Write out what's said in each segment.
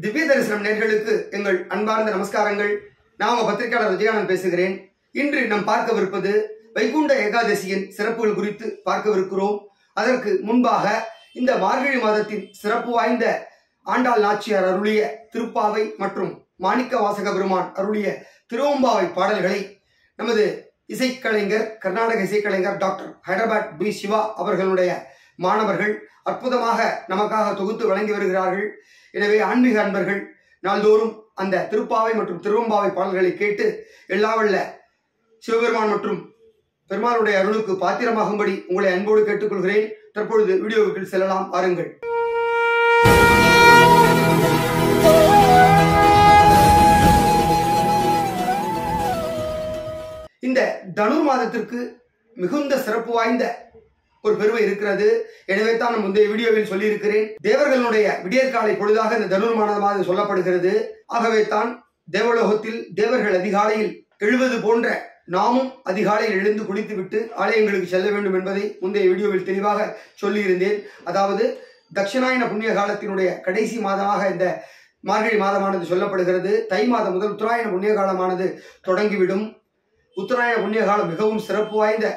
திவ்ய தரிசனம் நேயர்களுக்கு எங்கள் அன்பார்ந்த நமஸ்காரங்கள். நான் உங்க பத்திரிகையாளர் விஜயானந்த் பேசுகிறேன். இன்று நாம் பார்க்கவிருப்பது வைகுண்ட ஏகாதசியின் சிறப்புகள் குறித்து பார்க்கவிருக்கிறோம். அதற்கு முன்பாக இந்த மார்கழி மாதத்தின் சிறப்பு வாய்ந்த ஆண்டாள் நாச்சியார் அருளிய திருப்பாவை மற்றும் மாணிக்க வாசக பெருமான் அருளிய திருவம்பாவை பாடல்களை நமது இசைக்கலைஞர் கர்நாடக இசைக்கலைஞர் டாக்டர் ஹைதராபாத் பி சிவா அவர்களுடைய மாணவர்கள் அற்புதமாக நமக்காக தொகுத்து வழங்கி வருகிறார்கள். எனவே ஆன்மீக அன்பர்கள் நாள்தோறும் அந்த திருப்பாவை மற்றும் திருவம்பாவை பாடல்களை கேட்டு எல்லா வல்ல சிவபெருமான் மற்றும் பெருமாளுடைய அருளுக்கு பாத்திரமாகும்படி உங்களை அன்போடு கேட்டுக்கொள்கிறேன். தற்பொழுது வீடியோவுக்கு செல்லலாம், வாருங்கள். இந்த தனுர் மாதத்திற்கு மிகுந்த சிறப்பு வாய்ந்த ஒரு பெருமை இருக்கிறது. எனவே தான் நான் முந்தைய வீடியோவில் சொல்லியிருக்கிறேன். தேவர்களுடைய விடியற்காலை பொழுதாக இந்த தனுர் மாதம் சொல்லப்படுகிறது. ஆகவே தான் தேவலோகத்தில் தேவர்கள் அதிகாலையில் எழுவது போன்ற நாமும் அதிகாலையில் எழுந்து குளித்துவிட்டு ஆலயங்களுக்கு செல்ல வேண்டும் என்பதை முந்தைய வீடியோவில் தெளிவாக சொல்லியிருந்தேன். அதாவது தட்சிணாயன புண்ணிய காலத்தினுடைய கடைசி மாதமாக இந்த மார்கழி மாதமானது சொல்லப்படுகிறது. தை மாதம் முதல் உத்தராயண புண்ணிய காலமானது தொடங்கிவிடும். உத்தராயண புண்ணிய காலம் மிகவும் சிறப்பு வாய்ந்த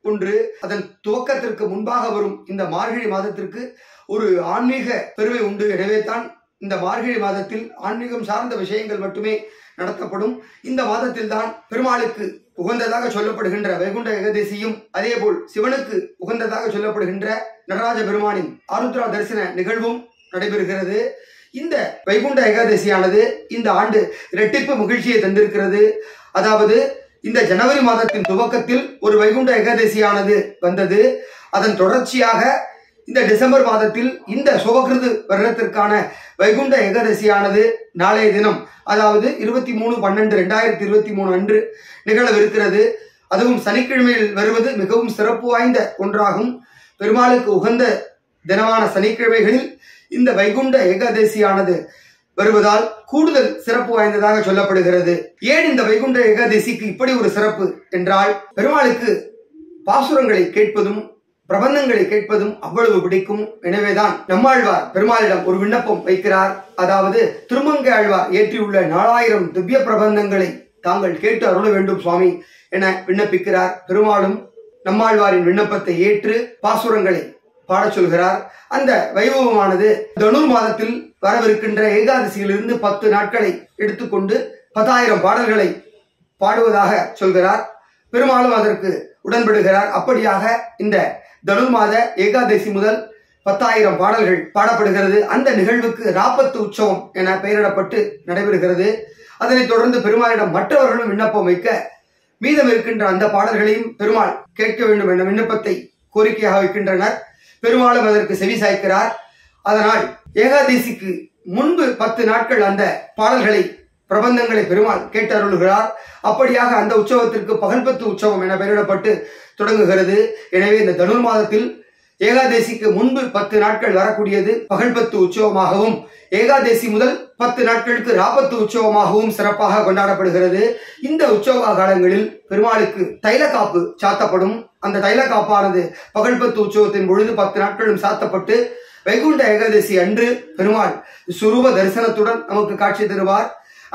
ஒன்று. அதன் துவக்கத்திற்கு முன்பாக வரும் இந்த மார்கழி மாதத்திற்கு ஒரு ஆன்மீக பெருமை உண்டு. எனவே தான் இந்த மார்கழி மாதத்தில் ஆன்மீகம் சார்ந்த விஷயங்கள் மட்டுமே நடத்தப்படும். இந்த மாதத்தில் தான் பெருமாளுக்கு உகந்ததாக சொல்லப்படுகின்ற வைகுண்ட ஏகாதசியும் அதேபோல் சிவனுக்கு உகந்ததாக சொல்லப்படுகின்ற நடராஜ பெருமானின் ஆருத்ரா தரிசன நிகழ்வும் நடைபெறுகிறது. இந்த வைகுண்ட ஏகாதசியானது இந்த ஆண்டு இரட்டிப்பு மகிழ்ச்சியை தந்திருக்கிறது. அதாவது இந்த ஜனவரி மாதத்தின் துவக்கத்தில் ஒரு வைகுண்ட ஏகாதசியானது வந்தது. அதன் தொடர்ச்சியாக இந்த டிசம்பர் மாதத்தில் இந்த சுபகிருது வருடத்திற்கான வைகுண்ட ஏகாதசியானது நாளைய தினம், அதாவது 23/12/2023 அன்று நிகழவிருக்கிறது. அதுவும் சனிக்கிழமையில் வருவது மிகவும் சிறப்பு வாய்ந்த ஒன்றாகும். பெருமாளுக்கு உகந்த தினமான சனிக்கிழமைகளில் இந்த வைகுண்ட ஏகாதசியானது வருவதால் கூடுதல் சிறப்பு வாய்ந்ததாக சொல்லப்படுகிறது. ஏன் இந்த வைகுண்ட ஏகாதசிக்கு இப்படி ஒரு சிறப்பு என்றால், பெருமாளுக்கு பாசுரங்களை கேட்பதும் பிரபந்தங்களை கேட்பதும் அவ்வளவு பிடிக்கும். எனவேதான் நம்மாழ்வார் பெருமாளிடம் ஒரு விண்ணப்பம் வைக்கிறார். அதாவது திருமங்கை ஆழ்வார் ஏற்றியுள்ள 4000 திவ்ய பிரபந்தங்களை தாங்கள் கேட்டு அருள வேண்டும் சுவாமி என விண்ணப்பிக்கிறார். பெருமாளும் நம்மாழ்வாரின் விண்ணப்பத்தை ஏற்று பாசுரங்களை பாட சொல்கிறார். அந்த வைபவமானது தனுர் மாதத்தில் வரவிருக்கின்ற ஏகாதசியிலிருந்து 10 நாட்களை எடுத்துக்கொண்டு 10,000 பாடல்களை பாடுவதாக சொல்கிறார். பெருமாளும் அதற்கு உடன்படுகிறார். அப்படியாக இந்த தனுர் மாத ஏகாதசி முதல் 10,000 பாடல்கள் பாடப்படுகிறது. அந்த நிகழ்வுக்கு ராப்பத்து உற்சவம் என பெயரிடப்பட்டு நடைபெறுகிறது. அதனைத் தொடர்ந்து பெருமாளிடம் மற்றவர்களும் விண்ணப்பம் வைக்க மீதம் இருக்கின்ற அந்த பாடல்களையும் பெருமாள் கேட்க வேண்டும் என்ற விண்ணப்பத்தை கோரிக்கையாக வைக்கின்றனர். பெருமாளும் அதற்கு செவி சாய்க்கிறார். அதனால் ஏகாதசிக்கு முன்பு 10 நாட்கள் அந்த பாடல்களை பிரபந்தங்களை பெருமாள் கேட்டருளுகிறார். அப்படியாக அந்த உற்சவத்திற்கு பகல்பத்து உற்சவம் என பெயரிடப்பட்டு தொடங்குகிறது. எனவே இந்த தனுர் மாதத்தில் ஏகாதசிக்கு முன்பு 10 நாட்கள் வரக்கூடியது பகல்பத்து உற்சவமாகவும், ஏகாதசி முதல் 10 நாட்களுக்கு ராப்பத்து உற்சவமாகவும் சிறப்பாக கொண்டாடப்படுகிறது. இந்த உற்சவ காலங்களில் பெருமாளுக்கு தைலக்காப்பு சாத்தப்படும். அந்த தைலக்காப்பானது பகல்பத்து உற்சவத்தின் பொழுது 10 நாட்களும் சாத்தப்பட்டு வைகுண்ட ஏகாதசி அன்று பெருமாள் சுரூப தரிசனத்துடன் நமக்கு காட்சி தருவார்.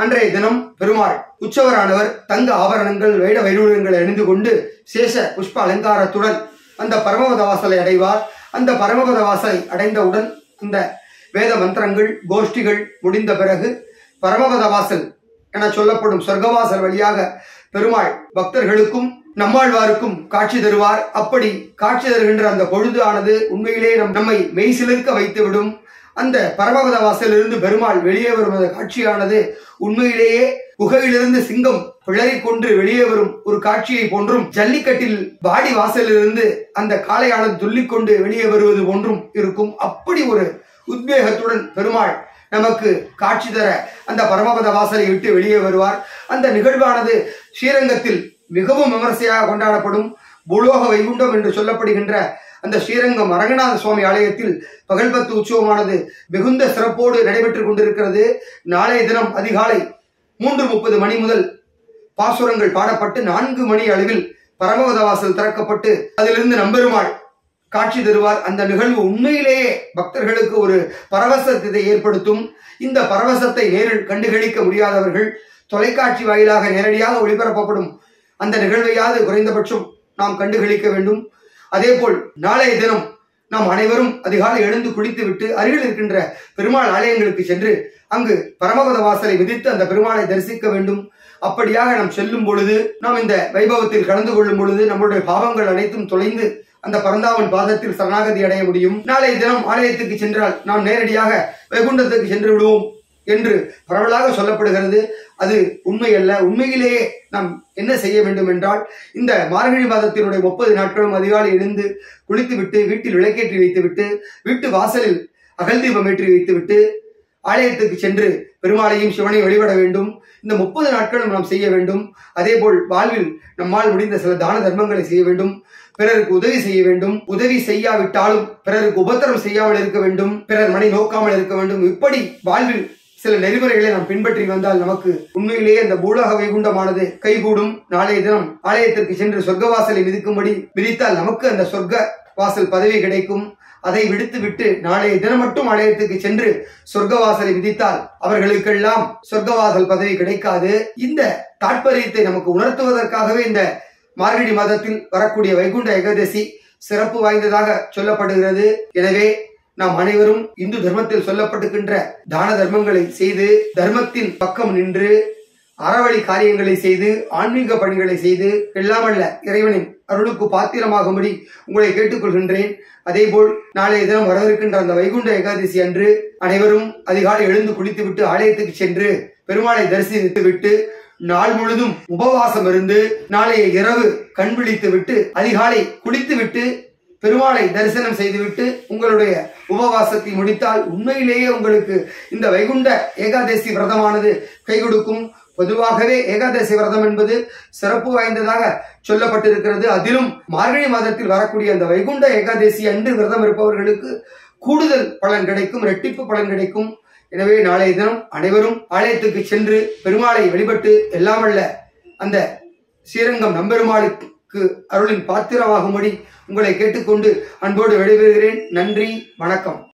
அன்றைய தினம் பெருமாள் உற்சவரானவர் தங்க ஆபரணங்கள் வேட வைடூரியங்களை அணிந்து கொண்டு சேஷ புஷ்ப அலங்காரத்துடன் அந்த பரமபத வாசலை அடைவார். அந்த பரமபத வாசலை அடைந்தவுடன் இந்த வேத மந்திரங்கள் கோஷ்டிகள் முடிந்த பிறகு பரமபத வாசல் என சொல்லப்படும் சொர்க்கவாசல் வழியாக பெருமாள் பக்தர்களுக்கும் நம்மாழ்வாருக்கும் காட்சி தருவார். அப்படி காட்சி தருகின்ற அந்த பொழுது ஆனது உண்மையிலே நம்மை மெய்சிலிருக்க வைத்துவிடும். அந்த பரமபத வாசலிலிருந்து பெருமாள் வெளியே வரும் காட்சியானது உண்மையிலேயே குகையிலிருந்து சிங்கம் பிளறி கொண்டு வெளியே வரும் ஒரு காட்சியை போன்றும், ஜல்லிக்கட்டில் வாடி வாசலிலிருந்து அந்த காளையானது துள்ளிக்கொண்டு வெளியே வருவது போன்றும் இருக்கும். அப்படி ஒரு உத்வேகத்துடன் பெருமாள் நமக்கு காட்சி தர அந்த பரமபத வாசலை விட்டு வெளியே வருவார். அந்த நிகழ்வானது ஸ்ரீரங்கத்தில் மிகவும் விமர்சையாக கொண்டாடப்படும். பூலோக வைகுண்டம் என்று சொல்லப்படுகின்ற அந்த ஸ்ரீரங்கம் அரங்கநாத சுவாமி ஆலயத்தில் பகல்பத்து உற்சவமானது மிகுந்த சிறப்போடு நடைபெற்றுக் கொண்டிருக்கிறது. நாளைய தினம் அதிகாலை 3:30 மணி முதல் பாசுரங்கள் பாடப்பட்டு 4 மணி அளவில் பரமபத வாசல் திறக்கப்பட்டு அதிலிருந்து நம்பெருமாள் காட்சி தருவார். அந்த நிகழ்வு உண்மையிலேயே பக்தர்களுக்கு ஒரு பரவசத்தை ஏற்படுத்தும். இந்த பரவசத்தை நேரில் கண்டுகளிக்க முடியாதவர்கள் தொலைக்காட்சி வாயிலாக நேரடியாக ஒளிபரப்பப்படும் அந்த நிகழ்வையாவது குறைந்தபட்சம் நாம் கண்டுகளிக்க வேண்டும். அதேபோல் நாளைய தினம் நாம் அனைவரும் அதிகாலை எழுந்து குளித்துவிட்டு அருகில் இருக்கின்ற பெருமாள் ஆலயங்களுக்கு சென்று அங்கு பரமபத வாசலை விதித்து அந்த பெருமாளை தரிசிக்க வேண்டும். அப்படியாக நாம் செல்லும் பொழுது, நாம் இந்த வைபவத்தில் கலந்து கொள்ளும் பொழுது நம்முடைய பாவங்கள் அனைத்தும் தொலைந்து அந்த பரந்தாமன் பாதத்தில் சரணாகதி அடைய முடியும். நாளைய தினம் ஆலயத்துக்கு சென்றால் நாம் நேரடியாக வைகுண்டத்துக்கு சென்று விடுவோம் என்று பரவலாக சொல்லப்படுகிறது. அது உண்மை அல்ல. உண்மையிலேயே நாம் என்ன செய்ய வேண்டும் என்றால், இந்த மார்கழி மாதத்தினுடைய 30 நாட்களும் அதிகாலை எழுந்து குளித்துவிட்டு வீட்டில் விளக்கேற்றி வைத்துவிட்டு வீட்டு வாசலில் அகல் தீபம் ஏற்றி வைத்துவிட்டு ஆலயத்துக்கு சென்று பெருமாளையும் சிவனை வழிபட வேண்டும். இந்த 30 நாட்களும் நாம் செய்ய வேண்டும். அதே போல் வாழ்வில் நம்மால் முடிந்த சில தான தர்மங்களை செய்ய வேண்டும். பிறருக்கு உதவி செய்ய வேண்டும். உதவி செய்யாவிட்டாலும் பிறருக்கு உபத்திரம் செய்யாமல் இருக்க வேண்டும். பிறர் மனை நோக்காமல் இருக்க வேண்டும். இப்படி வாழ்வில் சில நெறிமுறைகளை நாம் பின்பற்றி வந்தால் நமக்கு உண்மையிலேயே அந்த பூலோக வைகுண்டமானது கைகூடும். நாளைய தினம் ஆலயத்திற்கு சென்று சொர்க்க வாசலை மிதிக்கும்படி மிதித்தால் நமக்கு அந்த சொர்க்க வாசல் பதவி கிடைக்கும். அதை விடுத்துவிட்டு நாளைய தினம் மட்டும் ஆலயத்துக்கு சென்று சொர்க்க வாசலை விதித்தால் அவர்களுக்கெல்லாம் சொர்க்கவாசல் பதவி கிடைக்காது. இந்த தாற்பயத்தை நமக்கு உணர்த்துவதற்காகவே இந்த மார்கழி மாதத்தில் வரக்கூடிய வைகுண்ட ஏகாதசி சிறப்பு வாய்ந்ததாக சொல்லப்படுகிறது. எனவே நாம் அனைவரும் இந்து தர்மத்தில் சொல்லப்பட்டுகின்ற தான தர்மங்களை செய்து, தர்மத்தின் பக்கம் நின்று, அறவழி காரியங்களை செய்து, ஆன்மீக பணிகளை செய்து, எல்லாமல்ல இறைவனின் அருளுக்கு பாத்திரமாகும்படி உங்களை கேட்டுக்கொள்கின்றேன். அதேபோல் நாளைய தினம் வரவிருக்கின்ற அந்த வைகுண்ட ஏகாதசி அன்று அனைவரும் அதிகாலை எழுந்து குளித்துவிட்டு ஆலயத்துக்கு சென்று பெருமாளை தரிசித்து விட்டு நாள் முழுதும் உபவாசம் இருந்து நாளைய இரவு கண் விழித்து விட்டு அதிகாலை குளித்துவிட்டு பெருமாளை தரிசனம் செய்துவிட்டு உங்களுடைய உபவாசத்தை முடித்தால் உண்மையிலேயே உங்களுக்கு இந்த வைகுண்ட ஏகாதசி விரதமானது கை கொடுக்கும். பொதுவாகவே ஏகாதசி விரதம் என்பது சிறப்பு வாய்ந்ததாக சொல்லப்பட்டிருக்கிறது. அதிலும் மார்கழி மாதத்தில் வரக்கூடிய அந்த வைகுண்ட ஏகாதசி அன்று விரதம் இருப்பவர்களுக்கு கூடுதல் பலன் கிடைக்கும், இரட்டிப்பு பலன் கிடைக்கும். எனவே நாளைய தினம் அனைவரும் ஆலயத்துக்கு சென்று பெருமாளை வழிபட்டு எல்லாமல்ல அந்த ஸ்ரீரங்கம் நம்பெருமாளுக்கு அருளின் பாத்திரமாகும்படி உங்களை கேட்டுக்கொண்டு அன்போடு விடைபெறுகிறேன். நன்றி, வணக்கம்.